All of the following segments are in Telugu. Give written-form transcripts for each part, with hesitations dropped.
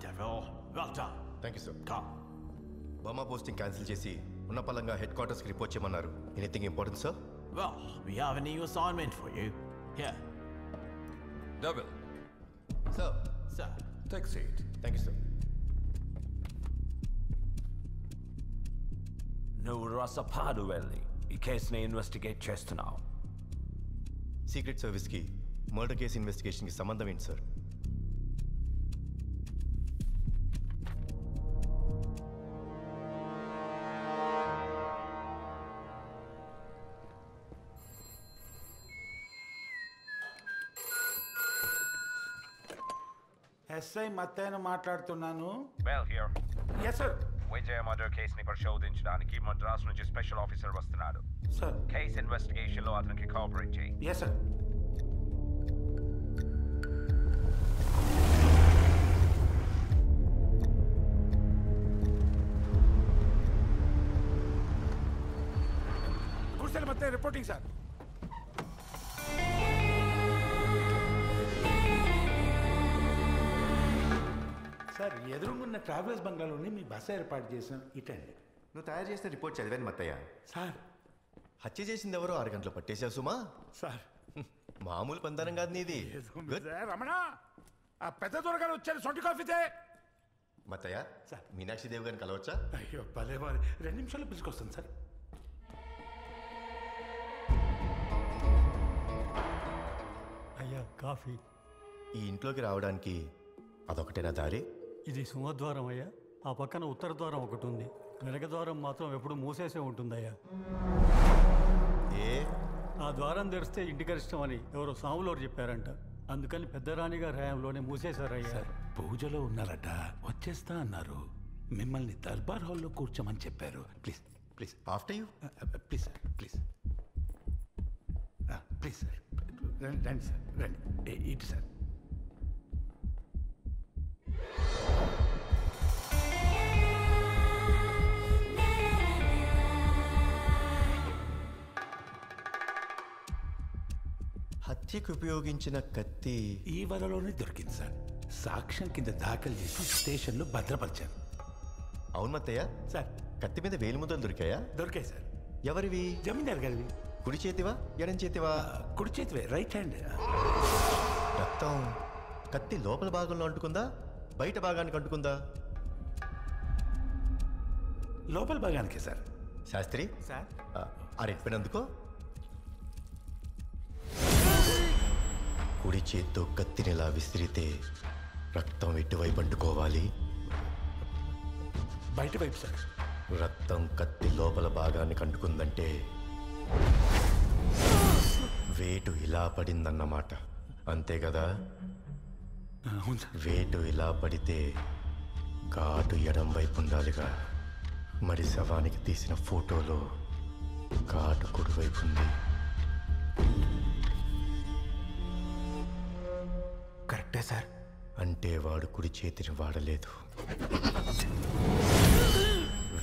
Devil. Well done. Thank you sir. Come. Burma posting cancel చేసి ఉన్న పలంగా హెడ్ క్వార్టర్స్కి రిపోర్ట్ చేయమన్నారు. Anything important sir? Well, we have a new assignment for you. Here. Devil, sir. Sir. take seat. Thank you sir. నువ్వు రసపాడు వెళ్ళి ఈ కేసుని ఇన్వెస్టిగేట్ చేస్తున్నావు. సీక్రెట్ సర్వీస్కి మర్డర్ కేసు ఇన్వెస్టిగేషన్కి సంబంధం ఏంటి సార్? ఎస్ఐ మత్తయ్యను మాట్లాడుతున్నాను. Well here. Yes sir. Vijaya murder కేసుని పరిశోధించడానికి మద్రాస్ నుంచి స్పెషల్ ఆఫీసర్ వస్తున్నాడు. సార్. కేస్ ఇన్వెస్టిగేషన్ లో అతనికి కోఆపరేట్ చేయి. Yes sir. Gudisela Mattayya reporting sir. Sir ఎదురుగున్న ట్రావెలర్స్ బంగ్లాలోనే మీ బస ఏర్పాటు చేసాం. ఇటండి. నువ్వు తయారు చేసిన రిపోర్ట్ చదివాను మత్తయ్య. సార్. హత్య చేసింది ఎవరో 6 గంటలు పట్టేశావు సుమా. సార్ మామూలు పందరం కాదు నీది. Good. రమణ ఆ పెద్ద దొరగారు వచ్చారు. సొంటి కాఫీతే. మత్తయ్య సార్. మీనాక్షి దేవి గారిని కలవచ్చా? అయ్యో భలే వారి 2 నిమిషాల్లో పిలుచుకొస్తాను సార్. అయ్యా కాఫీ. ఈ ఇంట్లోకి రావడానికి అదొకటేనా దారి? ఇది సింహద్వారం అయ్యా. ఆ పక్కన ఉత్తర ద్వారం ఒకటి ఉంది. వెనక ద్వారం మాత్రం ఎప్పుడు మూసేసే ఉంటుందయ్యా. ఏ ఆ ద్వారం తెరిస్తే ఇంటికి అరిష్టం అని ఎవరో సాములోరు చెప్పారంట. అందుకని పెద్ద రాణిగారి హయాంలోనే మూసేశారయ్యా. సార్ పూజలో ఉన్నారట, వచ్చేస్తా అన్నారు. మిమ్మల్ని దర్బార్ హాల్లో కూర్చోమని చెప్పారు. Please please after you. Please sir please please sir రండి రండి సార్ రండి. ఇటు సార్. హత్యకు ఉపయోగించిన కత్తి ఈ వరలోనే దొరికింది సార్. సాక్ష్యం కింద దాఖలు చేసి స్టేషన్లో భద్రపరిచారు. అవును మత్తయ్య. సార్ కత్తి మీద వేలిముద్రలు దొరికాయా? దొరికాయి సార్. ఎవరివి? జమీందార్ గారివి. కుడి చేతివా ఎడం చేతివా? కుడి చేతివే, రైట్ హ్యాండ్. రక్తం కత్తి లోపల భాగంలో అంటుకుందా బయట భాగానికి అంటుకుందా? లోపల భాగానికే సార్. శాస్త్రి సార్ ఆ రెడ్ పెన్ అందుకో. కుడి చేత్తో కత్తినిలా విసిరితే రక్తం ఎటువైపు అంటుకోవాలి? బయట వైపు సార్. రక్తం కత్తి లోపల భాగానికి అంటుకుందంటే వేటు ఇలా పడిందన్నమాట. అంతే కదా? అవును సార్. వేటు ఇలా పడితే ఘాటు ఎడం వైపు ఉండాలిగా. మరి శవానికి తీసిన ఫోటోలో ఘాటు కుడివైపు ఉంది. కరెక్టే సార్. అంటే వాడు కుడి చేతిని వాడలేదు,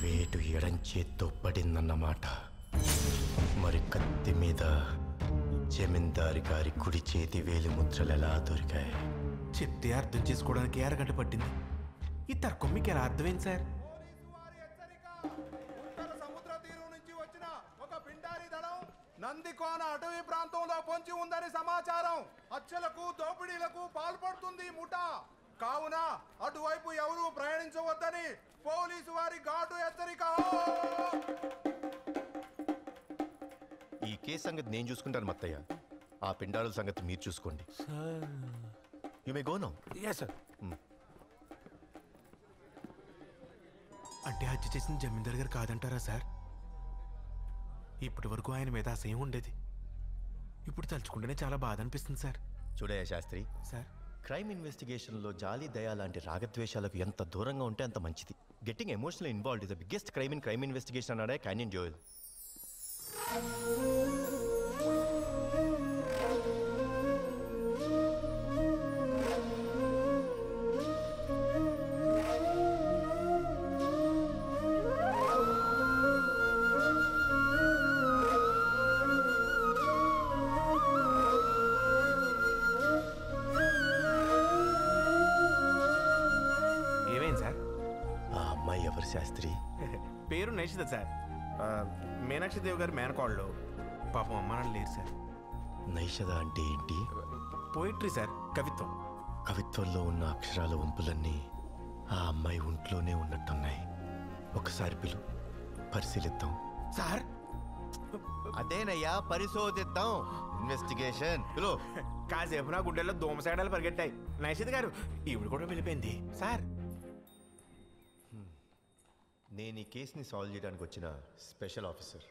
వేటు ఎడం చేత్తో పడిందన్నమాట. మరి కత్తి మీద జమీందారి గారి కుడి చేతి వేలి ముద్రలు ఎలా దొరికాయి? చెప్తే అర్థం చేసుకోవడానికి 6 గంటలు పట్టింది. ఈ తర్కం మీకు ఎలా అర్థమైంది సార్? ఉత్తర సముద్ర తీరం నుంచి వచ్చిన ఒక పిండారి దళం నందికోన అటవీ ప్రాంతంలో పొంచి ఉందని సమాచారం. హత్యలకు దోపిడీలకు పాల్పడుతుంది ముఠా. కావున అటువైపు ఎవరూ ప్రయాణించవద్దని పోలీసు వారి ఘాటు హెచ్చరిక. ఈ కేసు సంగతి నేను చూసుకుంటాను మత్తయ్య. ఆ పిండారుల సంగతి మీరు చూసుకోండి. You may go now. Yes sir. అంటే హత్య చేసిన జమీందార్ గారు కాదంటారా సార్? ఇప్పటి వరకు ఆయన మీద అసహ్యం ఉండేది. ఇప్పుడు తలుచుకుంటేనే చాలా బాధ అనిపిస్తుంది సార్. చూడయ్య శాస్త్రి, సార్ క్రైమ్ ఇన్వెస్టిగేషన్లో జాలి దయ లాంటి రాగద్వేషాలకు ఎంత దూరంగా ఉంటే అంత మంచిది. Getting emotional involved is the biggest crime investigation అన్నాడే క్యానియన్ జోయల్. శాస్త్రి? పేరు నైషిత సార్. మీనాక్షి దేవి గారు మేనకోళ్ళు. పాపం అమ్మ నాన్న లేరు సార్. నైషద అంటే ఏంటి? పోయిట్రీ సార్, కవిత్వం. కవిత్వంలో ఉన్న అక్షరాల వంపులన్నీ ఆ అమ్మాయి ఒంట్లోనే ఉన్నట్టున్నాయి. ఒకసారి పిలు, పరిశీలిద్దాం. సార్ అదేనయ్యా, పరిశోధిద్దాం. ఇన్వెస్టిగేషన్ పిలు. కాసేపు నా గుండెల్లో దోమసాడాలు పరిగెట్టాయి. నైషిత గారు ఈవిడ కూడా వెళ్ళిపోయింది సార్. నేను ఈ కేసుని సాల్వ్ చేయడానికి వచ్చిన స్పెషల్ ఆఫీసర్.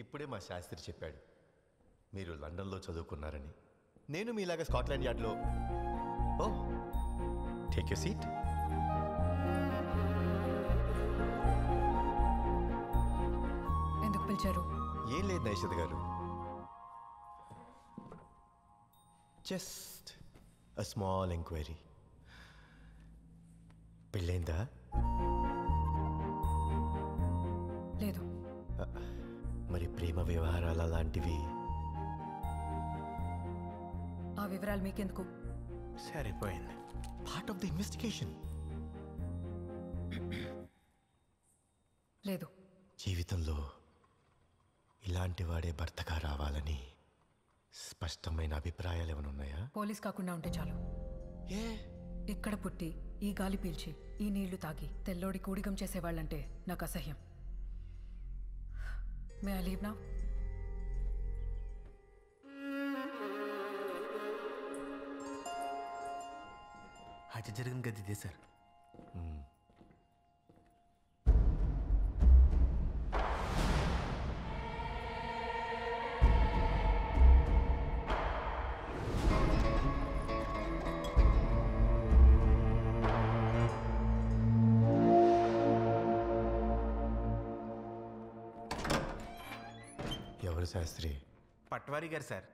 ఇప్పుడే మా శాస్త్రి చెప్పాడు మీరు లండన్లో చదువుకున్నారని. నేను మీలాగా స్కాట్లాండ్ యార్డ్లో. ఓ, టేక్ యూర్ సీట్. ఎందుకు పిలిచారు? ఏం లేదు నైషద్ గారు, జస్ట్ అ స్మాల్ ఎంక్వైరీ. పెళ్ళైందా? లేదు. మరి ప్రేమ వ్యవహారాలు అలాంటివి? ఆ వివరాలు మీకెందుకు? సరిపోయింది. Part of the investigation. లేదు. జీవితంలో ఇలాంటి వాడే భర్తగా రావాలని స్పష్టమైన అభిప్రాయాలు ఏమైనా ఉన్నాయా? పోలీస్ కాకుండా ఉంటే చాలు. ఇక్కడ పుట్టి ఈ గాలి పీల్చి ఈ నీళ్లు తాగి తెల్లోడి కూడిగం చేసేవాళ్ళంటే నాకు అసహ్యం. May I leave now? హత్య జరిగిన గది ఇదే సార్. ఎవరు శాస్త్రి? పట్వారీ గారు సార్,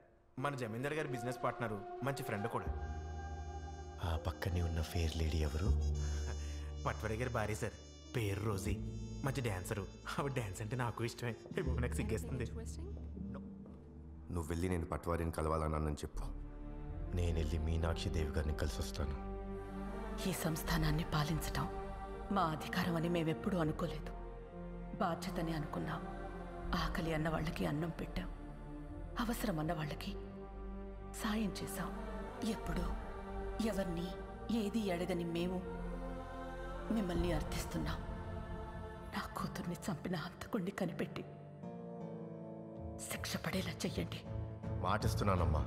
మన జమీందార్ గారి బిజినెస్ పార్ట్నరు, మంచి ఫ్రెండ్ కూడా. ఆ పక్కనే ఉన్న ఫేర్ లేడీ ఎవరు? పట్వారీ గారి భార్య సార్, పేరు రోజీ. మంచి డ్యాన్సరు. ఆవిడ డ్యాన్స్ అంటే నాకు ఇష్టమే. నాకు సిగ్గేస్తుంది. నువ్వు వెళ్ళి నేను పట్వారిని కలవాలన్నానని చెప్పు. నేను వెళ్ళి మీనాక్షి దేవి గారిని కలిసి వస్తాను. ఈ సంస్థానాన్ని పాలించటం మా అధికారం అని మేమెప్పుడూ అనుకోలేదు. బాధ్యతని అనుకున్నాం. ఆకలి అన్న వాళ్ళకి అన్నం పెట్టాం, అవసరం అన్న వాళ్ళకి సాయం చేశాం. ఎప్పుడూ ఎవరిని ఏది అడగని మేము మిమ్మల్ని అర్థిస్తున్నాం. నా కూతుర్ని చంపిన హంతకుణ్ణి కనిపెట్టి శిక్ష పడేలా చెయ్యండి. మాటిస్తున్నానమ్మా.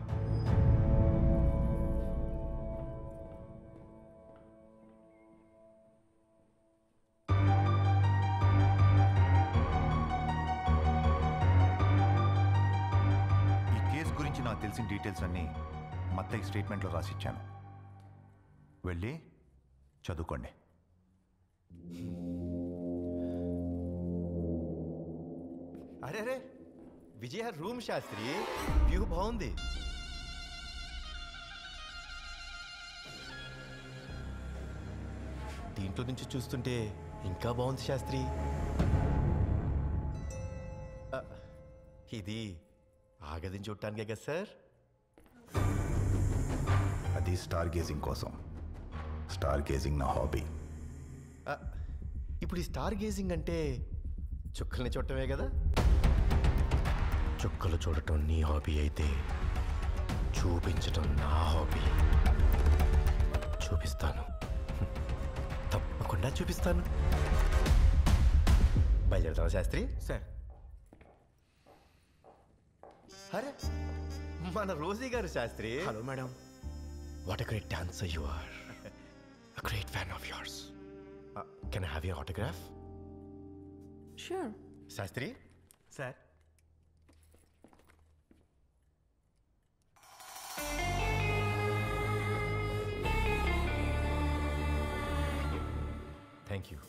నాకు తెలిసిన డీటెయిల్స్ అన్నీ మత్తయ్య స్టేట్మెంట్లో రాసిచ్చాను. వెళ్ళి చదువుకోండి. అరే విజయ రూమ్ శాస్త్రి, వ్యూ బాగుంది. దీంట్లో నుంచి చూస్తుంటే ఇంకా బాగుంది శాస్త్రి. ఇది ఆగదిని చూడటానికే కదా సార్? అది స్టార్ గేజింగ్ కోసం. స్టార్ గేజింగ్ నా హాబీ. ఇప్పుడు ఈ స్టార్ గేజింగ్ అంటే చుక్కల్ని చూడటమే కదా? చుక్కలు చూడటం నీ హాబీ అయితే చూపించటం నా హాబీ. చూపిస్తాను, తప్పకుండా చూపిస్తాను. బయలుదేరతావా శాస్త్రి? సార్. అరే మన రోజీ గారు Shastri. Hello madam. What a great dancer you are. A great fan of yours. Can I have your autograph? Sure. Shastri. Sir. Thank you.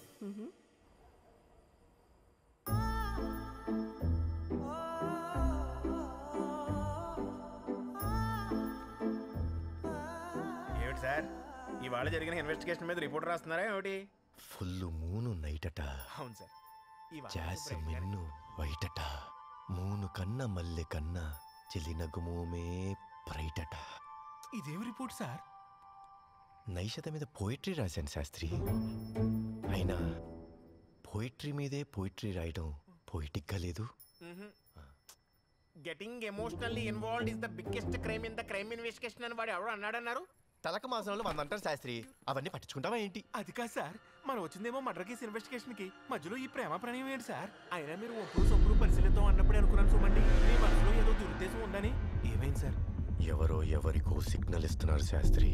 ఏమిటి సార్, ఇవాళ జరిగిన ఇన్వెస్టిగేషన్ మీద రిపోర్ట్ రాస్తున్నారా ఏమిటి? ఫుల్ మూను నైటట. అవును సార్. జాస్మిన్ను వైటట. మూను కన్న మల్లె కన్న చెలినగుమోమే బ్రైటట. ఇదేం రిపోర్ట్ సార్? నైషత మీద పోయిటరీ రాశాను శాస్త్రి. అయినా పోయిట్రీ మీదే పోయిట్రీ రాయడం పోయిటిక్గా లేదు. Getting emotionally involved is the biggest crime in the crime investigation అని వాడు ఎవరు అన్నాడన్నారు? తలక మాసంలో 100 అంటారు శాస్త్రి. అవన్నీ పట్టించుకుంటావా ఏంటి? అది కాదు సార్, మనం వచ్చిందేమో మర్డర్ కేసు ఇన్వెస్టిగేషన్ కి, మధ్యలో ఈ ప్రేమ ప్రణయం ఏంటి సార్? అయినా మీరు ఒప్పుడు సొప్పుడు పరిశీలిద్దాం అన్నప్పుడే అనుకున్నాను చూడండి, మీ మనసులో ఏదో దురుద్దేశం ఉందని. ఏమైంది సార్? ఎవరో ఎవరికో సిగ్నల్ ఇస్తున్నారు శాస్త్రి.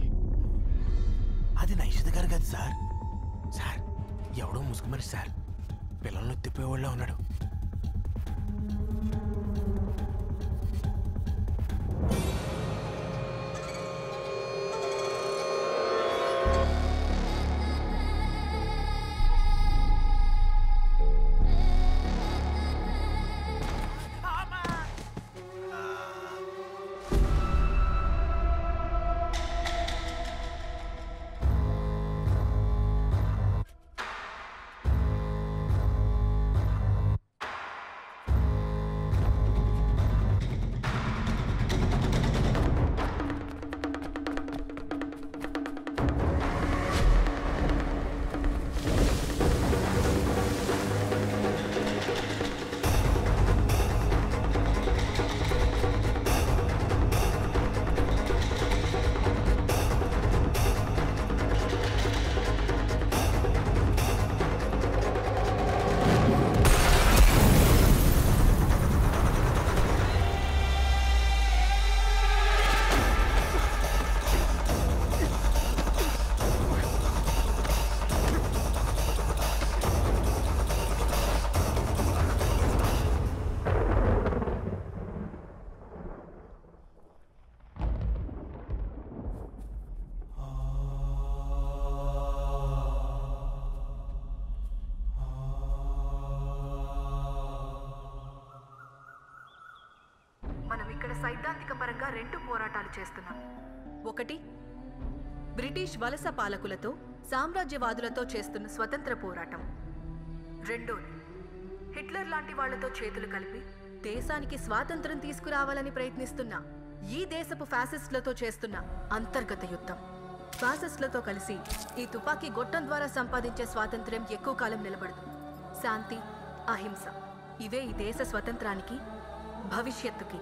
అది నైషిత గారు కదా సార్? సార్ ఎవడో ముసుగు మనిషి సార్, పిల్లలను తిప్పేవాళ్ళ ఉన్నాడు. సైద్ధాంతిక పరంగా 2 పోరాటాలు చేస్తున్నాం. ఒకటి, బ్రిటిష్ వలస పాలకులతో సామ్రాజ్యవాదులతో చేస్తున్న స్వతంత్ర పోరాటం. రెండోది, హిట్లర్ లాంటి వాళ్లతో చేతులు కలిపి దేశానికి స్వాతంత్రం తీసుకురావాలని ప్రయత్నిస్తున్న ఈ దేశపు ఫ్యాసిస్టులతో చేస్తున్న అంతర్గత యుద్ధం. ఫ్యాసిస్టులతో కలిసి ఈ తుపాకీ గొట్టం ద్వారా సంపాదించే స్వాతంత్ర్యం ఎక్కువ కాలం నిలబడదు. శాంతి, అహింస ఇవే ఈ దేశ స్వతంత్రానికి, భవిష్యత్తుకి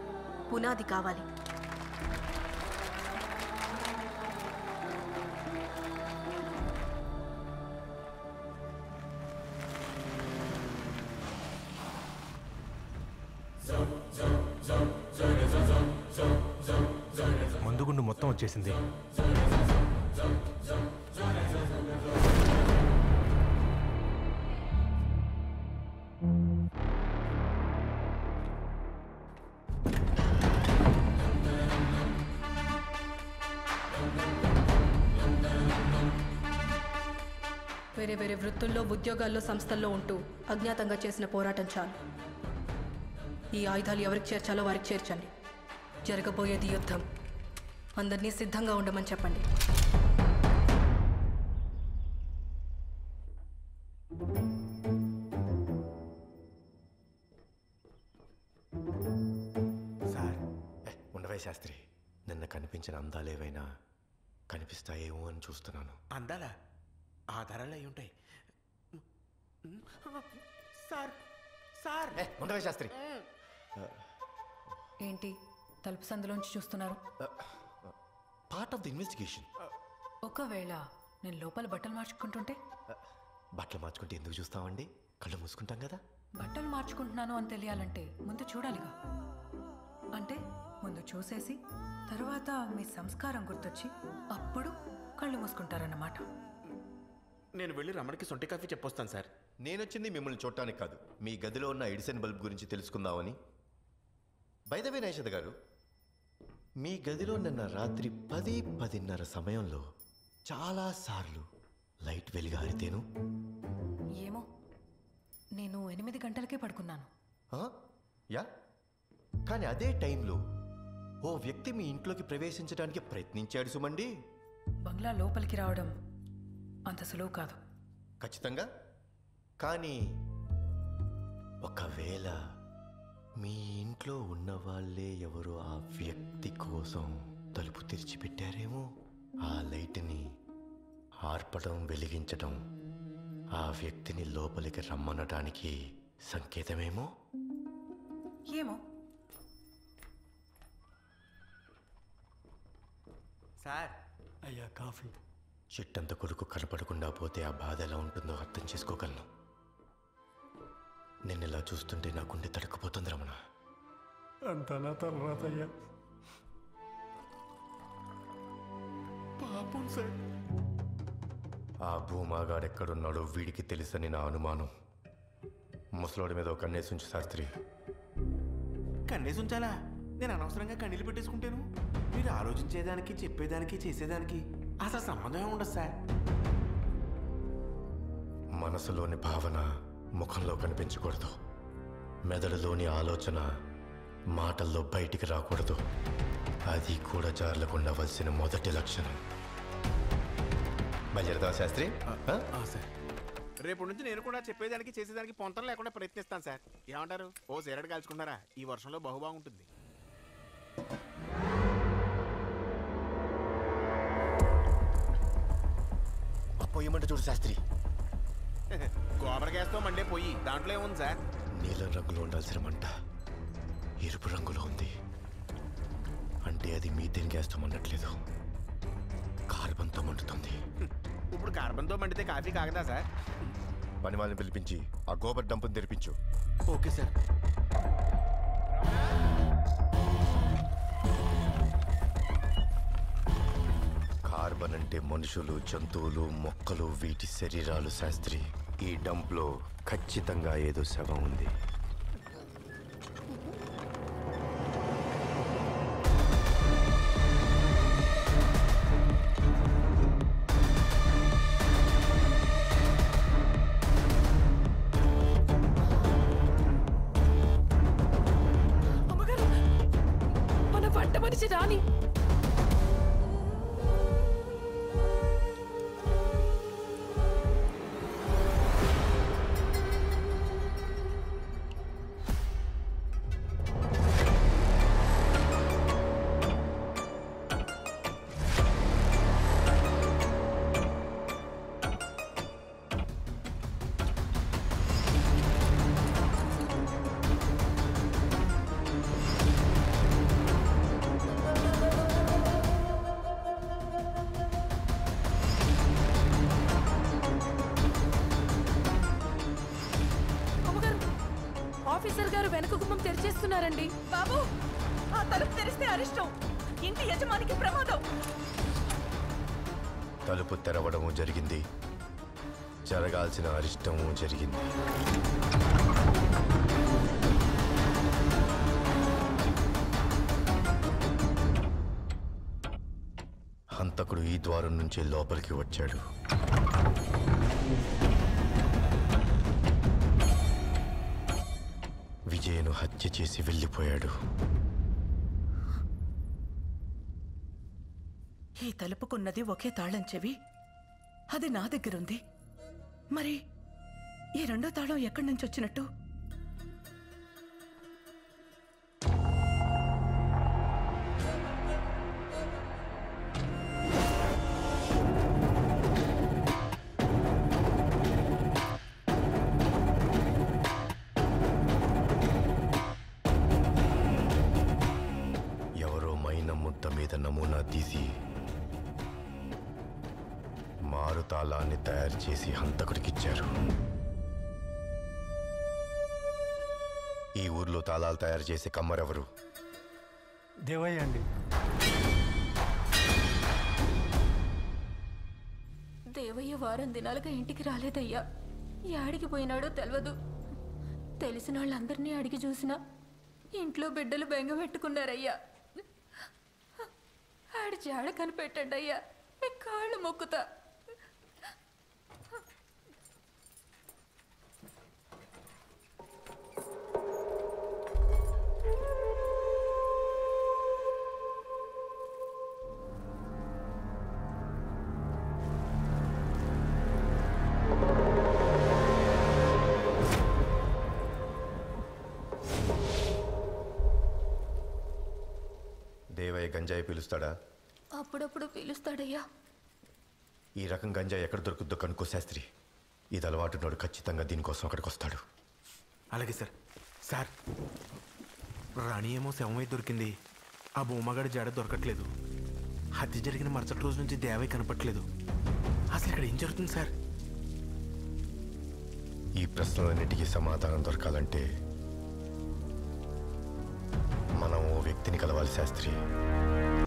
పునాది కావాలి. ముందుగుండు మొత్తం వచ్చేసింది. వేరే వేరే వృత్తుల్లో, ఉద్యోగాల్లో, సంస్థల్లో ఉంటూ అజ్ఞాతంగా చేసిన పోరాటం చాలు. ఈ ఆయుధాలు ఎవరికి చేర్చాలో వారికి చేర్చండి. జరగబోయేది యుద్ధం. అందరినీ సిద్ధంగా ఉండమని చెప్పండి. సార్ ఉండవే శాస్త్రి, నిన్న కనిపించిన అందాలేవైనా కనిపిస్తాయేమో అని చూస్తున్నాను. అందాలా? ఆధారాలు అయి ఉంటాయి సార్. సార్ ఉండవే శాస్త్రి. ఏంటి తలుపు సందులోంచి చూస్తున్నారు? Part of the investigation. ఒకవేళ నేను లోపల బట్టలు మార్చుకుంటుంటే? బట్టలు మార్చుకుంటే ఎందుకు చూస్తామండి? కళ్ళు మూసుకుంటాం కదా. బట్టలు మార్చుకుంటున్నాను అని తెలియాలంటే ముందు చూడాలిగా. అంటే ముందు చూసేసి తర్వాత మీ సంస్కారం గుర్తొచ్చి అప్పుడు కళ్ళు మూసుకుంటారన్నమాట. నేను వెళ్ళి రమణకి సొంటి కాఫీ చెప్పొస్తాను సార్. నేను వచ్చింది మిమ్మల్ని చూడటానికి కాదు, మీ గదిలో ఉన్న ఎడిసన్ బల్బ్ గురించి తెలుసుకుందామని. బై ద వే నైషద గారు, మీ గదిలో నిన్న రాత్రి 10-10:30 సమయంలో చాలాసార్లు లైట్ వెలిగారితేను. ఏమో, నేను 8 గంటలకే పడుకున్నాను. యా, కానీ అదే టైంలో ఓ వ్యక్తి మీ ఇంట్లోకి ప్రవేశించడానికి ప్రయత్నించాడు సుమండి. బంగ్లా లోపలికి రావడం అంత సులువు కాదు. ఖచ్చితంగా. కానీ ఒకవేళ మీ ఇంట్లో ఉన్న వాళ్ళే ఎవరో ఆ వ్యక్తి కోసం తలుపు తెరిచిపెట్టారేమో. ఆ లైట్ని ఆర్పడం, వెలిగించడం ఆ వ్యక్తిని లోపలికి రమ్మనడానికి సంకేతమేమో. ఏమో. సార్ అయ్యా కాఫీ. చిట్టంత కొడుకు కనపడకుండా పోతే ఆ బాధ ఎలా ఉంటుందో అర్థం చేసుకోగలను. నేను ఇలా చూస్తుంటే నా గుండె తడకపోతుంది రమణ. అంత నా తర్వాత అయ్యా. పాపం సార్. ఆ భూమాగాడెక్కడున్నాడో వీడికి తెలుసని నా అనుమానం. ముసలోడి మీద ఒక కన్నేసి ఉంచు శాస్త్రి. కన్నేసి ఉంచాలా? నేను అనవసరంగా కన్నీళ్ళు పెట్టేసుకుంటాను. మీరు ఆలోచించేదానికి, చెప్పేదానికి, చేసేదానికి అసలు సంబంధమే ఉండదు సార్. మనసులోని భావన ముఖంలో కనిపించకూడదు. మెదడులోని ఆలోచన మాటల్లో బయటికి రాకూడదు. అది కూడా జారకుండా వలసిన మొదటి లక్షణం. బయలుదేరదా శాస్త్రి? సార్ రేపు నుంచి నేను కూడా చెప్పేదానికి, చేసేదానికి పొంతం లేకుండా ప్రయత్నిస్తాను సార్. ఏమంటారు? ఓ సిగరెట్ కాల్చుకున్నారా? ఈ వర్షంలో బహుబాగుంటుంది. పొయ్యమంటే చూడు శాస్త్రి. గోబర్ గ్యాస్తో మండే పొయ్యి, దాంట్లో ఏముంది సార్? నీలం రంగులో ఉండాల్సిన మంట ఎరుపు రంగులో ఉంది. అంటే అది మీథేన్ గ్యాస్తో మండట్లేదు, కార్బన్తో మండుతుంది. ఇప్పుడు కార్బన్తో మండితే కాఫీ కాగదా సార్? పని వాళ్ళని పిలిపించి ఆ గోబర్ డంపుని తెరిపించు. Okay sir. కార్బన్ అంటే మనుషులు, జంతువులు, మొక్కలు, వీటి శరీరాలు శాస్త్రి. ఈ డంప్లో ఖచ్చితంగా ఏదో శవం ఉంది. అమ్మగారు, మన వంట మనిషి రాని. ఆఫీసర్ గారు వెనక గుమ్మం తెరిచేస్తున్నారండి. బాబు, ఆ తలుపు తెరిస్తే అరిష్టం. ఇంటి యజమానికి ప్రమాదం. తలుపు తెరవడము జరిగింది, జరగాల్సిన అరిష్టము జరిగింది. హంతకుడు ఈ ద్వారం నుంచి లోపలికి వచ్చాడు. విజయను హత్య చేసి వెళ్ళిపోయాడు. ఈ తలుపుకున్నది ఒకే తాళం చెవి, అది నా దగ్గరుంది. మరి ఈ రెండో తాళం ఎక్కడి నుంచి వచ్చినట్టు? నమూనా తీసి మారు తాళాన్ని తయారు చేసి హంతకుడికిచ్చారు. ఈ ఊర్లో తాళాలు తయారు చేసే కమ్మరెవరు? దేవయ్య అండి. దేవయ్య వారం దినాలుగా ఇంటికి రాలేదయ్యా. యాడికి పోయినాడో తెలియదు. తెలిసిన వాళ్ళందరినీ అడిగి చూసినా ఇంట్లో బిడ్డలు బెంగ పెట్టుకున్నారయ్యా. ఆడి జాడ కనిపెట్టండి అయ్యా, మీ కాళ్ళు మొక్కుతా. దేవయ్య గంజాయి పిలుస్తాడా? అప్పుడప్పుడు పిలుస్తాడయ్యా. ఈ రకం గంజాయి ఎక్కడ దొరుకుద్దో కనుక్కో శాస్త్రి. ఇది అలవాటున్నాడు ఖచ్చితంగా దీనికోసం అక్కడికి వస్తాడు. అలాగే సార్. సార్, రాణి ఏమో శవమై దొరికింది. ఆ బొమ్మగాడి జాడ దొరకట్లేదు. హత్య జరిగిన మరుసటి రోజు నుంచి దేవయ్య కనపట్లేదు. అసలు ఇక్కడ ఏం జరుగుతుంది సార్? ఈ ప్రశ్నలన్నిటికీ సమాధానం దొరకాలంటే మనం ఓ వ్యక్తిని కలవాలి శాస్త్రి.